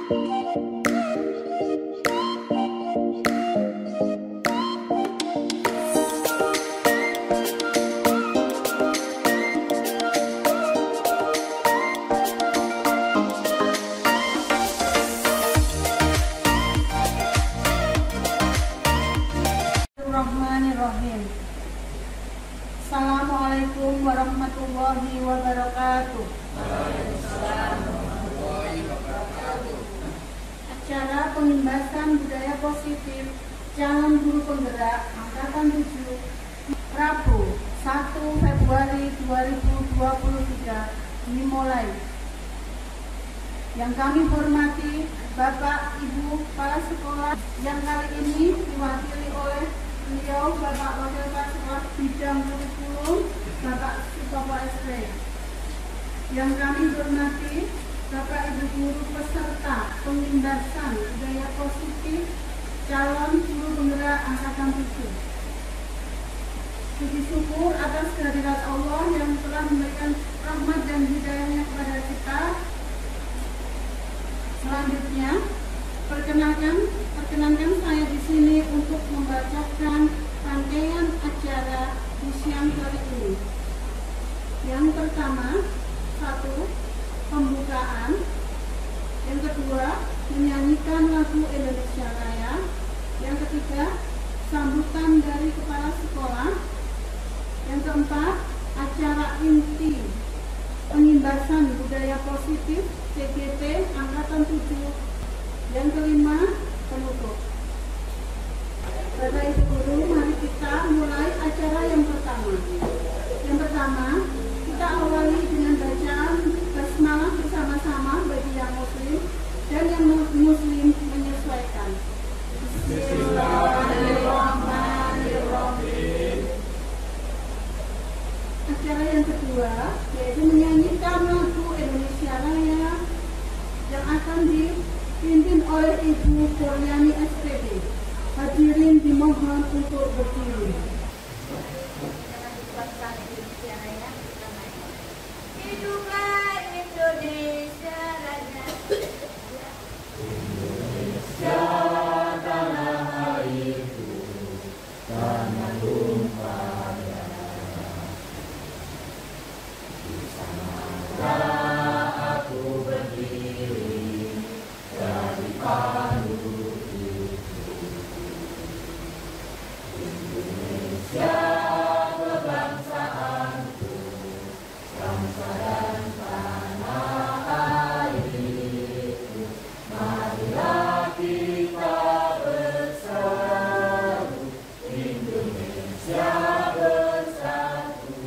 Bismillahirrahmanirrahim. Assalamualaikum warahmatullahi wabarakatuh. Acara pengimbasan budaya positif Calon Guru Penggerak Angkatan 7 Rabu 1 Februari 2023 dimulai. Yang kami hormati Bapak Ibu Kepala Sekolah yang kali ini diwakili oleh beliau Bapak Wakil Kepala Sekolah Bidang Kurikulum Bapak Sutopo SP. Yang kami hormati Bapak Ibu Guru peserta pengimbasan budaya positif Calon Guru Penggerak Angkatan 7. Puji syukur atas kehadirat Allah yang telah memberikan rahmat dan hidayahnya kepada kita. Selanjutnya, perkenankan saya di sini untuk membacakan rangkaian acara di siang hari ini. Yang pertama, 1. Pembukaan. Yang kedua, menyanyikan lagu Indonesia Raya. Yang ketiga, sambutan dari kepala sekolah. Yang keempat, acara inti pengimbasan budaya positif CGT Angkatan 7. Yang kelima, penutup. Bapak Ibu Guru, mari kita mulai acara yang pertama. Yang pertama, kita awali dengan bacaan basmalah bersama-sama bagi yang muslim dan yang muslim menyesuaikan. Bismillahirrahmanirrahim. Acara yang kedua yaitu menyanyikan lagu Indonesia Raya yang akan dipimpin oleh Ibu Poryani SPD. Hadirin dimohon untuk berdiri. Hiduplah Indonesia Raya. Indonesia tanah airku, tanah tumpah darah. Di sanalah aku berdiri dari padu itu. Indonesia kebangsaanku, bangsa dan tanah airku. Marilah kita bersatu, Indonesia bersatu.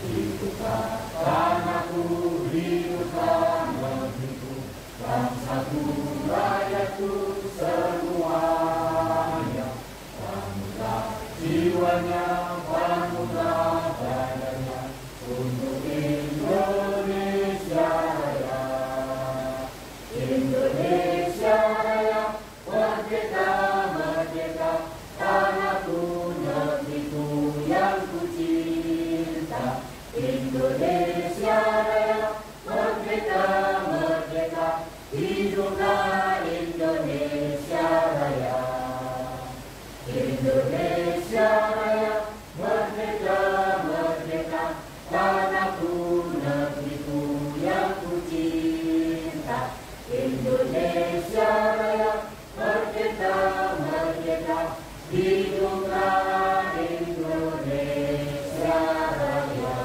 Hiduplah tanahku, hiduplah negeriku, bangsaku, rakyatku semuanya. Bangunlah jiwanya, bangunlah badannya untuk Indonesia Raya. Indonesia Raya, merdeka, merdeka, tanahku, negeriku yang ku cinta. Indonesia Raya, merdeka, merdeka, hiduplah Indonesia Raya. Indonesia Raya, merdeka, merdeka, tanahku, negeriku yang ku cinta. Indonesia Raya, merdeka, merdeka, hiduplah Indonesia Raya.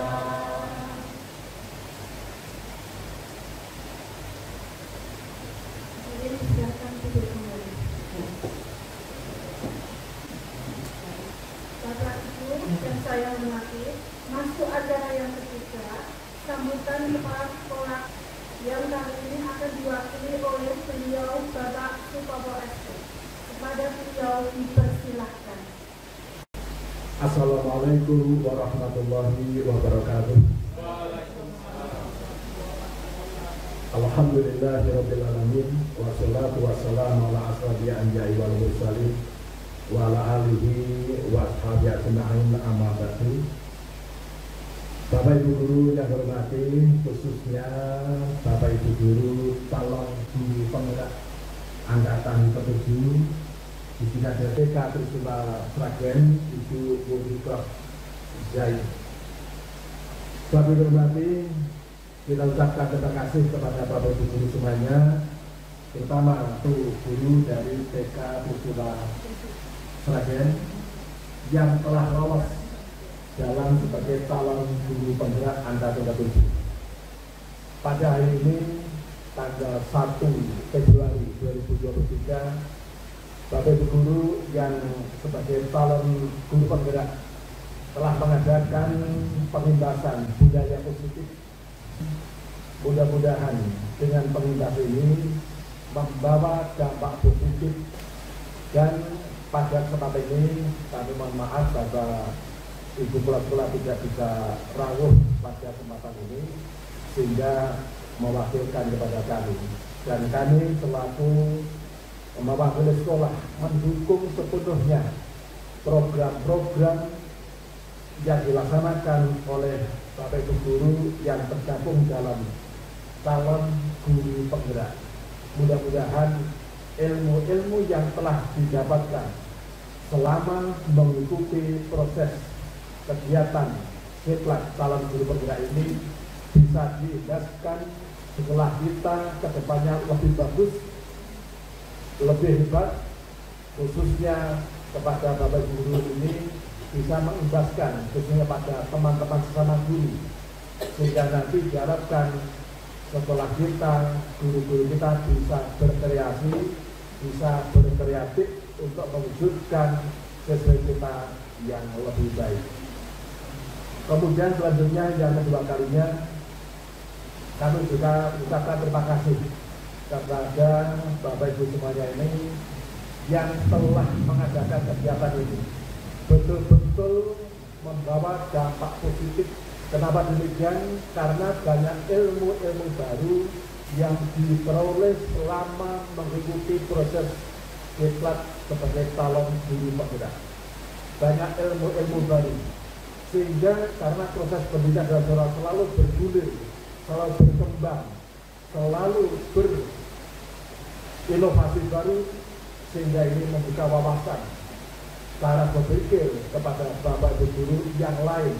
Hadirin silakan duduk kembali. Bapak Ibu yang saya hormati, masuk acara yang ketiga, sambutan kepala sekolah yang kali ini akan diwakili oleh beliau Bapak Sutopo SP. Kepada beliau dipersilahkan. Assalamualaikum warahmatullahi wabarakatuh. Alhamdulillahirabbil alamin, wassalatu wassalamu ala asrofil anbiya'i wal mursalin wa ala alihi wa ashabihi ajma'in, amma ba'du. Bapak Ibu Guru yang hormati, khususnya Bapak Ibu Guru Kepala calon guru penggerak angkatan ke-7. Di sini ada TK Trisula Sragen, Ibu Wurikoh Zai. Bapak Ibu hormati, kita ucapkan terima kasih kepada Bapak Ibu guru semuanya, terutama tuh guru dari TK Trisula Sragen yang telah lolos dalam sebagai calon guru penggerak angkatan ke-7. Pada hari ini tanggal 1 Februari 2023, Bapak Ibu guru yang sebagai calon guru penggerak telah mengadakan pengimbasan budaya positif. Mudah-mudahan dengan pengimbas ini membawa dampak positif, dan pada kesempatan ini kami mohon maaf bahwa Ibu Kepala Sekolah tidak bisa rawuh pada kesempatan ini sehingga mewakilkan kepada kami, dan kami selaku mewakili sekolah mendukung sepenuhnya program-program yang dilaksanakan oleh Bapak Ibu guru yang tergabung dalam calon guru penggerak. Mudah-mudahan ilmu-ilmu yang telah didapatkan selama mengikuti proses kegiatan diklat calon guru penggerak ini bisa diindahkan setelah kita kedepannya lebih bagus, lebih hebat, khususnya kepada Bapak Ibu guru ini bisa mengimbaskan khususnya pada teman-teman sesama guru, sehingga nanti diharapkan setelah kita, guru-guru kita bisa berkreasi, bisa berkreatif untuk mewujudkan sesuai kita yang lebih baik. Kemudian selanjutnya yang kedua kalinya kami juga ucapkan terima kasih kepada Bapak Ibu semuanya ini yang telah mengadakan kegiatan ini, betul-betul membawa dampak positif. Kenapa demikian? Karena banyak ilmu-ilmu baru yang diperoleh selama mengikuti proses diklat sebagai calon guru penggerak. Banyak ilmu-ilmu baru, sehingga karena proses pendidikan dan selalu bergulir, selalu berkembang, selalu berinovasi baru, sehingga ini membuka wawasan cara berpikir kepada Bapak Ibu guru yang lain.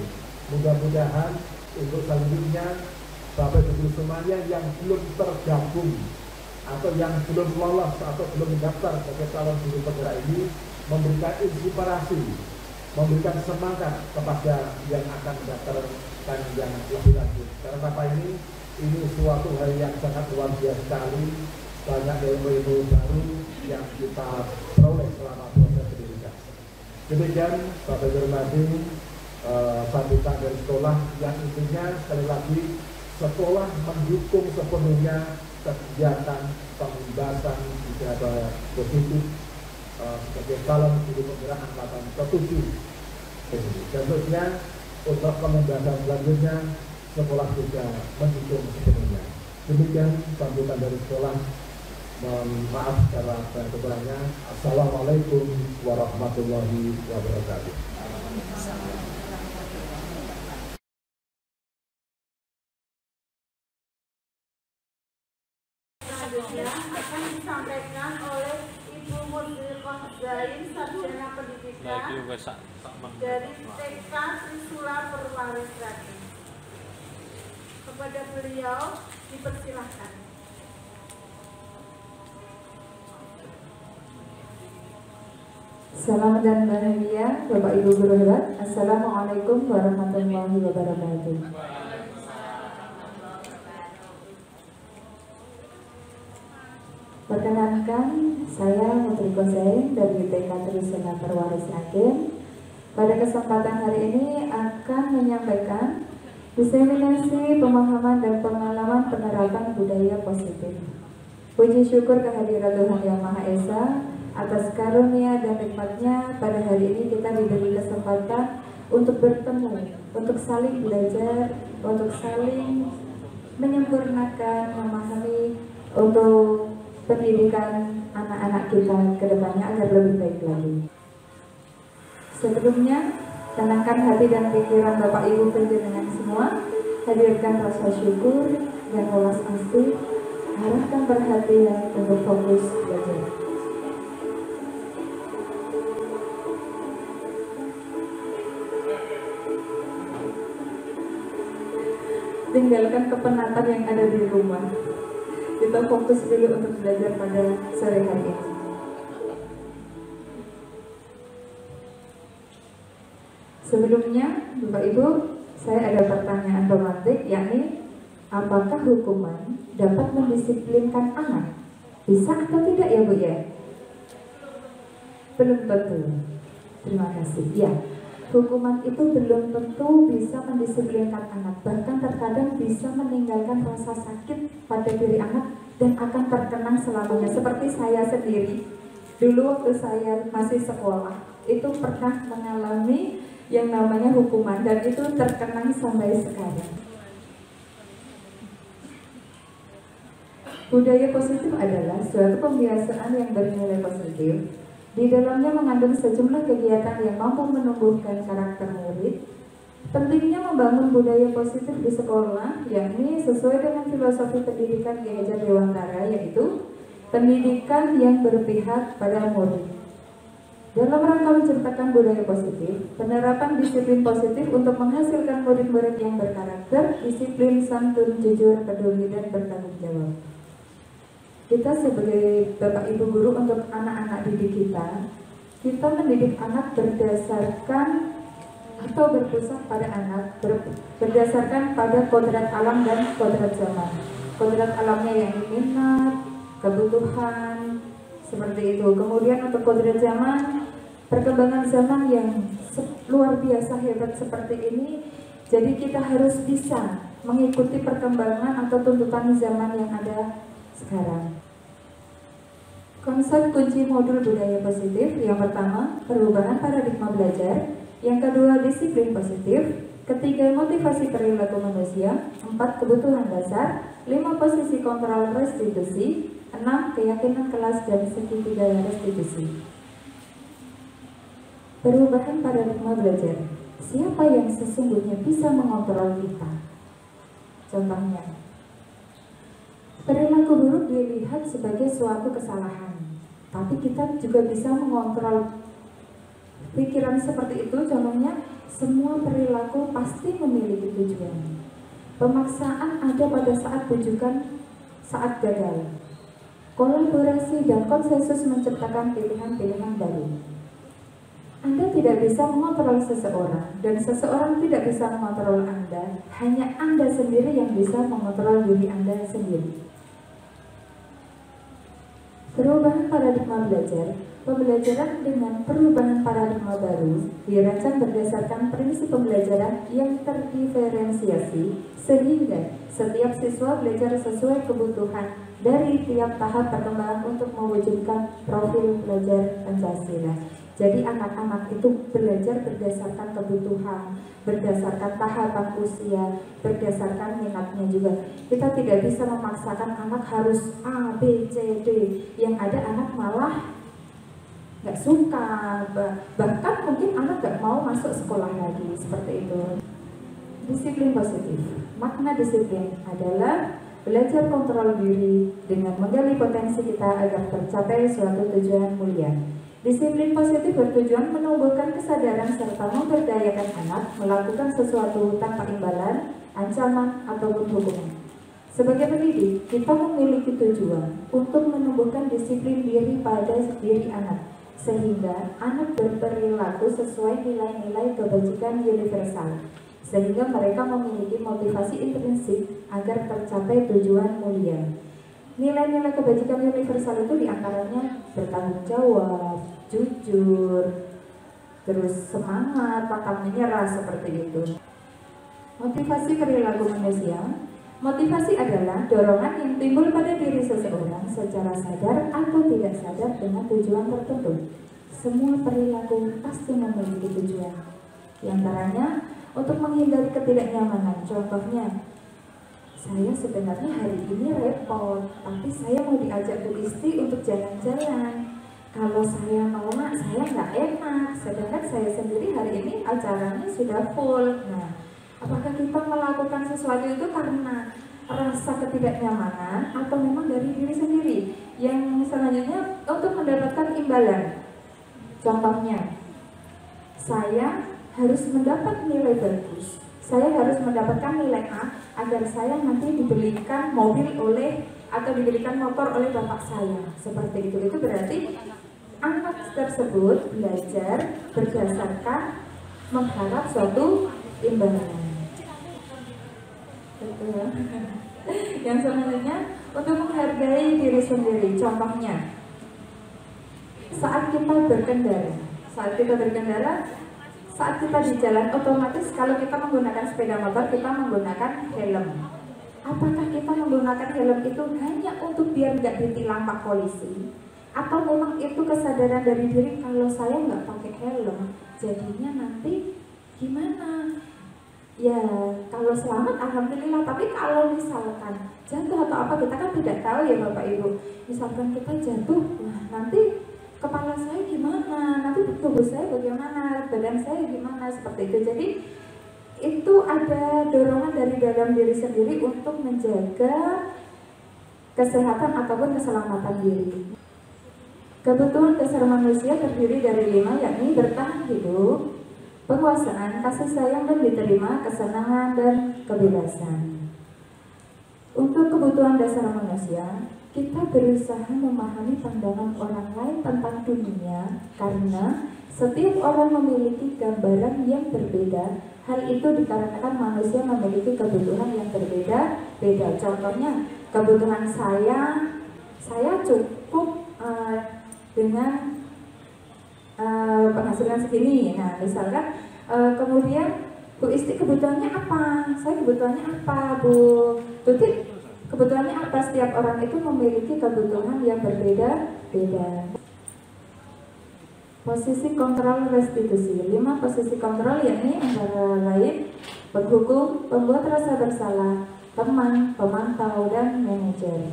Mudah-mudahan untuk selanjutnya Bapak Ibu guru semuanya yang belum tergabung atau yang belum lolos atau belum mendaftar sebagai calon guru penggerak ini memberikan inspirasi, memberikan semangat kepada yang akan mendaftarkan yang lebih lanjut. Karena apa ini suatu hal yang sangat luar biasa sekali, banyak ilmu-ilmu baru yang kita peroleh selama proses pendidikan. Demikian Bapak Ibu hormati, sambutan dari sekolah yang intinya sekali lagi sekolah mendukung sepenuhnya kegiatan pembebasan budaya positif sebagai calon guru penggerak angkatan ke-7. Tentunya untuk pembebasan selanjutnya sekolah juga mendukung sepenuhnya. Demikian sambutan dari sekolah. Mohon maaf karena kekurangannya. Assalamualaikum warahmatullahi wabarakatuh. Selanjutnya akan disampaikan oleh Ibu Wurikoh Zai, Sarjana Pendidikan dari TK Trisula Perwaris Sragen. Kepada beliau dipersilahkan. Salam dan bahagia Bapak Ibu guru hebat. Assalamualaikum warahmatullahi wabarakatuh. Perkenalkan, saya Wurikoh Zai dari TK Trisula Perwaris Sragen. Pada kesempatan hari ini akan menyampaikan diseminasi pemahaman dan pengalaman penerapan budaya positif. Puji syukur kehadiran Tuhan Yang Maha Esa atas karunia dan nikmatnya pada hari ini kita diberi kesempatan untuk bertemu, untuk saling belajar, untuk saling menyempurnakan, memahami untuk pendidikan anak-anak kita ke depannya agar lebih baik lagi. Sebelumnya, tenangkan hati dan pikiran Bapak Ibu penjenengan semua, hadirkan rasa syukur dan welas asih Arahkan perhatian untuk fokus belajar. Tinggalkan kepenatan yang ada di rumah. Kita fokus dulu untuk belajar pada sore hari ini. Sebelumnya, Bapak Ibu, saya ada pertanyaan pemantik, yakni apakah hukuman dapat mendisiplinkan anak? Bisa atau tidak ya Bu ya? Belum tentu. Terima kasih. Ya, hukuman itu belum tentu bisa mendisiplinkan anak. Bahkan terkadang bisa meninggalkan rasa sakit pada diri anak dan akan terkenang selamanya. Seperti saya sendiri, dulu waktu saya masih sekolah, itu pernah mengalami yang namanya hukuman dan itu terkenang sampai sekarang. Budaya positif adalah suatu pembiasaan yang bernilai positif. Di dalamnya mengandung sejumlah kegiatan yang mampu menumbuhkan karakter murid. Pentingnya membangun budaya positif di sekolah, yakni sesuai dengan filosofi pendidikan Ki Hajar Dewantara, yaitu pendidikan yang berpihak pada murid. Dalam rangka menciptakan budaya positif, penerapan disiplin positif untuk menghasilkan murid-murid yang berkarakter, disiplin, santun, jujur, peduli, dan bertanggung jawab. Kita sebagai Bapak Ibu Guru untuk anak-anak didik kita mendidik anak berdasarkan atau berpusat pada anak, berdasarkan pada kodrat alam dan kodrat zaman. Kodrat alamnya yang minat, kebutuhan, seperti itu. Kemudian untuk kodrat zaman, perkembangan zaman yang luar biasa hebat seperti ini, jadi kita harus bisa mengikuti perkembangan atau tuntutan zaman yang ada sekarang. Konsep kunci modul budaya positif, yang pertama, perubahan paradigma belajar, yang kedua, disiplin positif, ketiga, motivasi perilaku manusia, 4, kebutuhan dasar, 5, posisi kontrol restitusi, 6, keyakinan kelas dan segitiga restitusi. Perubahan paradigma belajar. Siapa yang sesungguhnya bisa mengontrol kita? Contohnya, perilaku buruk dilihat sebagai suatu kesalahan, tapi kita juga bisa mengontrol pikiran seperti itu. Contohnya, semua perilaku pasti memiliki tujuan. Pemaksaan ada pada saat tujuan, saat gagal. Kolaborasi dan konsensus menciptakan pilihan-pilihan baru. Anda tidak bisa mengontrol seseorang, dan seseorang tidak bisa mengontrol Anda. Hanya Anda sendiri yang bisa mengontrol diri Anda sendiri. Perubahan paradigma belajar. Pembelajaran dengan perubahan paradigma baru dirancang berdasarkan prinsip pembelajaran yang terdiferensiasi, sehingga setiap siswa belajar sesuai kebutuhan dari tiap tahap perkembangan untuk mewujudkan profil belajar Pancasila. Jadi anak-anak itu belajar berdasarkan kebutuhan, berdasarkan tahapan usia, berdasarkan minatnya juga. Kita tidak bisa memaksakan anak harus A, B, C, D. Yang ada anak malah nggak suka, bahkan mungkin anak nggak mau masuk sekolah lagi, seperti itu. Disiplin positif. Makna disiplin adalah belajar kontrol diri dengan menggali potensi kita agar tercapai suatu tujuan mulia. Disiplin positif bertujuan menumbuhkan kesadaran serta memberdayakan anak melakukan sesuatu tanpa imbalan, ancaman, ataupun hukuman. Sebagai pendidik, kita memiliki tujuan untuk menumbuhkan disiplin diri pada diri anak, sehingga anak berperilaku sesuai nilai-nilai kebajikan universal, sehingga mereka memiliki motivasi intrinsik agar tercapai tujuan mulia. Nilai-nilai kebajikan universal itu diantaranya bertanggung jawab, jujur, terus semangat, pantang menyerah, seperti itu. Motivasi perilaku manusia. Motivasi adalah dorongan yang timbul pada diri seseorang secara sadar atau tidak sadar dengan tujuan tertentu. Semua perilaku pasti memiliki tujuan. Di antaranya untuk menghindari ketidaknyamanan. Contohnya, saya sebenarnya hari ini repot, tapi saya mau diajak Bu Isti untuk jalan-jalan. Kalau saya nolak, saya nggak enak. Sedangkan saya sendiri hari ini acaranya sudah full. Nah, apakah kita melakukan sesuatu itu karena rasa ketidaknyamanan atau memang dari diri sendiri. Yang selanjutnya untuk mendapatkan imbalan. Contohnya, saya harus mendapat nilai bagus, saya harus mendapatkan nilai A agar saya nanti dibelikan mobil atau dibelikan motor oleh bapak saya. Seperti itu berarti anak tersebut belajar berdasarkan mengharap suatu imbalan. Betul. Yang selanjutnya untuk menghargai diri sendiri. Contohnya, saat kita berkendara, saat kita di jalan, otomatis kalau kita menggunakan sepeda motor, kita menggunakan helm. Apakah kita menggunakan helm itu hanya untuk biar nggak ditilang Pak Polisi? Atau memang itu kesadaran dari diri, kalau saya nggak pakai helm, jadinya nanti gimana? Ya, kalau selamat alhamdulillah, tapi kalau misalkan jatuh atau apa, kita kan tidak tahu ya Bapak Ibu. Misalkan kita jatuh, nah nanti kepala saya gimana, nanti tubuh saya bagaimana, badan saya gimana, seperti itu. Jadi itu ada dorongan dari dalam diri sendiri untuk menjaga kesehatan ataupun keselamatan diri. Kebutuhan dasar manusia terdiri dari 5, yakni bertahan hidup, penguasaan, kasih sayang dan diterima, kesenangan dan kebebasan. Untuk kebutuhan dasar manusia, kita berusaha memahami pandangan orang lain tentang dunia karena setiap orang memiliki gambaran yang berbeda. Hal itu dikarenakan manusia memiliki kebutuhan yang berbeda-beda. Contohnya, kebutuhan saya cukup dengan penghasilan segini. Nah, misalkan kemudian Bu Isti kebutuhannya apa? Saya kebutuhannya apa, Bu Tuti? Kebutuhannya apa? Setiap orang itu memiliki kebutuhan yang berbeda-beda. Posisi kontrol restitusi. 5 posisi kontrol yakni antara lain penghukum, pembuat rasa bersalah, teman, pemantau, dan manajer.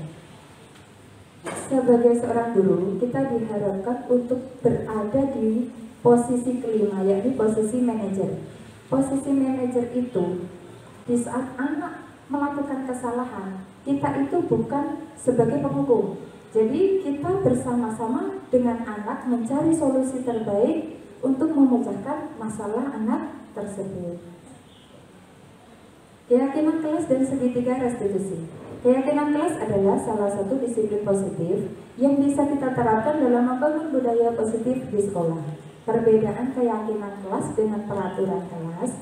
Sebagai seorang guru, kita diharapkan untuk berada di posisi kelima, yakni posisi manajer. Posisi manajer itu di saat anak melakukan kesalahan, kita itu bukan sebagai penghukum. Jadi kita bersama-sama dengan anak mencari solusi terbaik untuk memecahkan masalah anak tersebut. Keyakinan kelas dan segitiga restitusi. Keyakinan kelas adalah salah satu disiplin positif yang bisa kita terapkan dalam membangun budaya positif di sekolah. Perbedaan keyakinan kelas dengan peraturan kelas.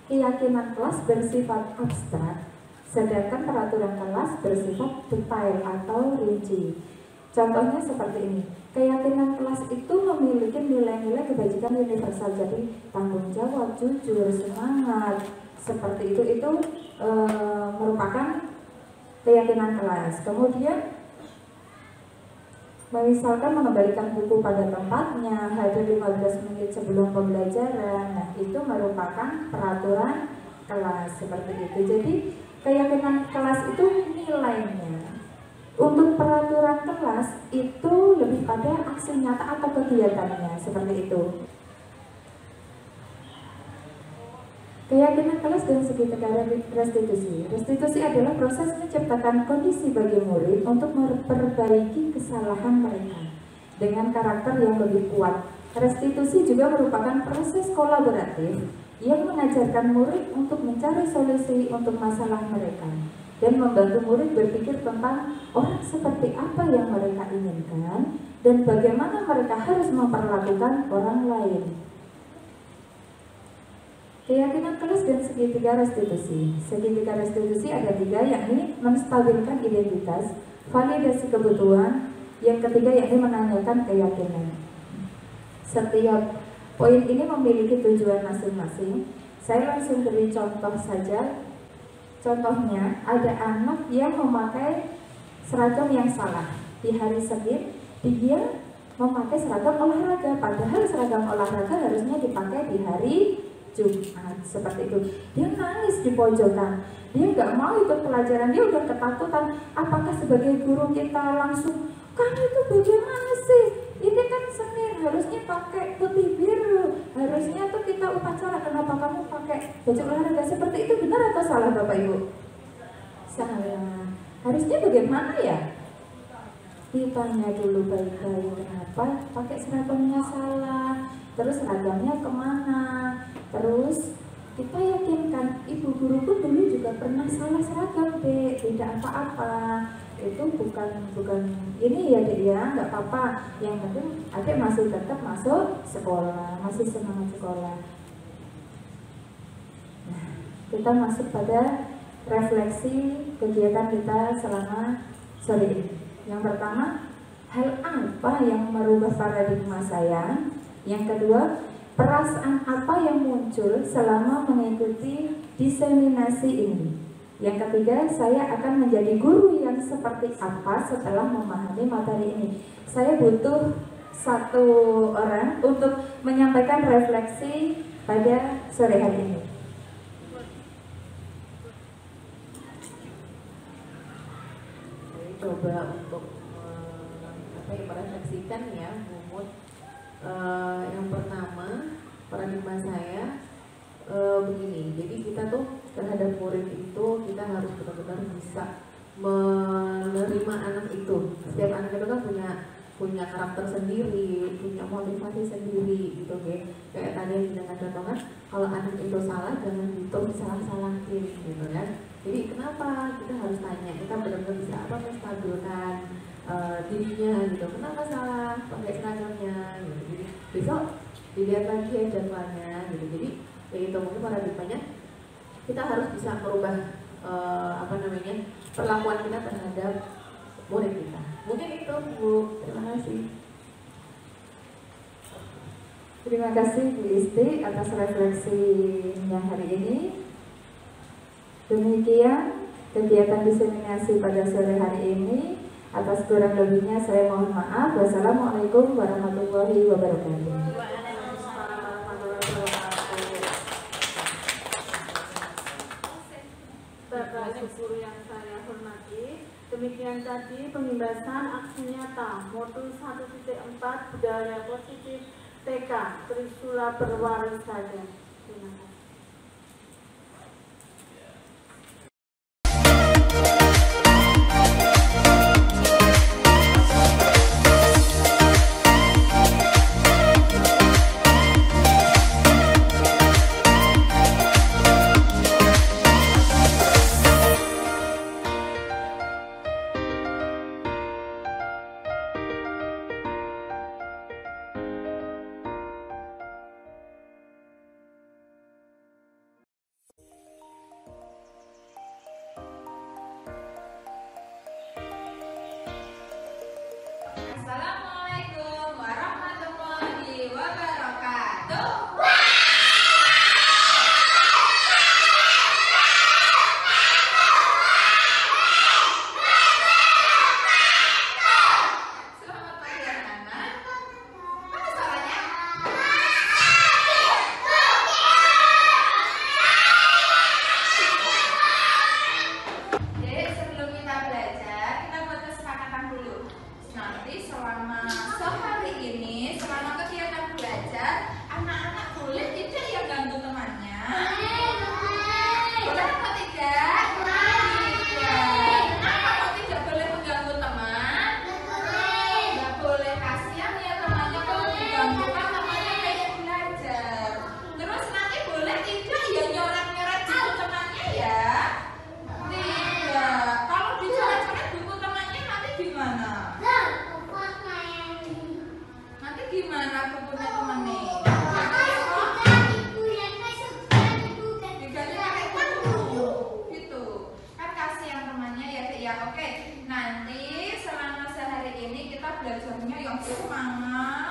Keyakinan kelas bersifat abstrak, sedangkan peraturan kelas bersifat detail atau rinci. Contohnya seperti ini, keyakinan kelas itu memiliki nilai-nilai kebajikan universal, jadi tanggung jawab, jujur, semangat, seperti itu merupakan keyakinan kelas. Kemudian misalkan mengembalikan buku pada tempatnya, hadir 15 menit sebelum pembelajaran, nah itu merupakan peraturan kelas, seperti itu. Jadi keyakinan kelas itu nilainya. Untuk peraturan kelas itu lebih pada aksi nyata atau kegiatannya, seperti itu. Keyakinan kelas dan segitiga restitusi. Restitusi adalah proses menciptakan kondisi bagi murid untuk memperbaiki kesalahan mereka dengan karakter yang lebih kuat. Restitusi juga merupakan proses kolaboratif yang mengajarkan murid untuk mencari solusi untuk masalah mereka dan membantu murid berpikir tentang orang seperti apa yang mereka inginkan dan bagaimana mereka harus memperlakukan orang lain. Keyakinan kelas dan segitiga restitusi. Segitiga restitusi ada 3, yakni menstabilkan identitas, validasi kebutuhan, yang ketiga yakni menanyakan keyakinan. Setiap poin ini memiliki tujuan masing-masing. Saya langsung beri contoh saja. Contohnya, ada anak yang memakai seragam yang salah. Di hari Senin, dia memakai seragam olahraga, padahal seragam olahraga harusnya dipakai di hari Jumat, seperti itu. Dia nangis di pojokan, dia nggak mau ikut pelajaran, dia udah ketakutan. Apakah sebagai guru kita langsung, kamu itu bagaimana sih? Ini kan Senin, harusnya pakai putih biru, harusnya tuh kita upacara, kenapa kamu pakai baju olahraga? Seperti itu benar atau salah Bapak Ibu? salah. Harusnya bagaimana ya? Ditanya dulu baik-baik kenapa pakai seragamnya salah, terus seragamnya kemana, terus kita yakinkan ibu guru pun dulu juga pernah salah seragam, Dek, tidak apa-apa, itu bukan ini ya Dek ya, nggak apa-apa, yang penting Adik masih tetap masuk sekolah, masih semangat sekolah. Nah, kita masuk pada refleksi kegiatan kita selama sore ini. Yang pertama, hal apa yang merubah paradigma saya? Yang kedua, perasaan apa yang muncul selama mengikuti diseminasi ini? Yang ketiga, saya akan menjadi guru yang seperti apa setelah memahami materi ini? Saya butuh satu orang untuk menyampaikan refleksi pada sore hari ini. Coba untuk merefleksikan ya, Mumut. Yang pertama, paradigma saya begini. Jadi kita tuh terhadap murid itu kita harus benar-benar bisa menerima anak itu. Setiap anak itu kan punya karakter sendiri, punya motivasi sendiri gitu, kayak tadi yang dengan contohkan, kalau anak itu salah jangan disalah-salahin gitu kan. Jadi kenapa kita harus tanya, kita benar-benar bisa menstabilkan dirinya gitu, kenapa salah pakai seragamnya gitu. Jadi besok dilihat lagi ya jadwalnya gitu. Jadi kayak itu mungkin paradigmanya kita harus bisa merubah perlakuan kita terhadap murid kita. Mungkin itu Bu, terima kasih. Terima kasih Bu Isti atas refleksinya hari ini. Demikian kegiatan diseminasi pada sore hari ini. Atas kurang lebihnya saya mohon maaf. Wassalamualaikum warahmatullahi wabarakatuh. Bapak Ibu guru yang saya hormati, demikian tadi pembahasan aksi nyata modul 1.4 budaya positif TK Trisula Berwaris Raden. Terima kasih. Assalamualaikum warahmatullahi wabarakatuh. Selamat pagi anak-anak. Apa suaranya? Jadi sebelum kita belajar, kita buat kesepakatan dulu. Nanti selama sehari ini, selama kegiatan belajar, anak-anak boleh tidak ya ganggu temannya? Boleh atau tidak? Tidak. Kenapa kok tidak boleh mengganggu teman? Tidak boleh, kasihan ya temannya kalau diganggu, kan temannya pengen belajar. Terus nanti boleh tidak ya nyoret-nyoret buku temannya ya? Tidak. Kalau dicoret-coret buku temannya nanti gimana? Nanti gimana bukunya teman nih? Diganti pakai buku gitu. Kan kasihan temannya ya Dek ya. Oke, nanti selama sehari ini kita belajarnya yang semangat,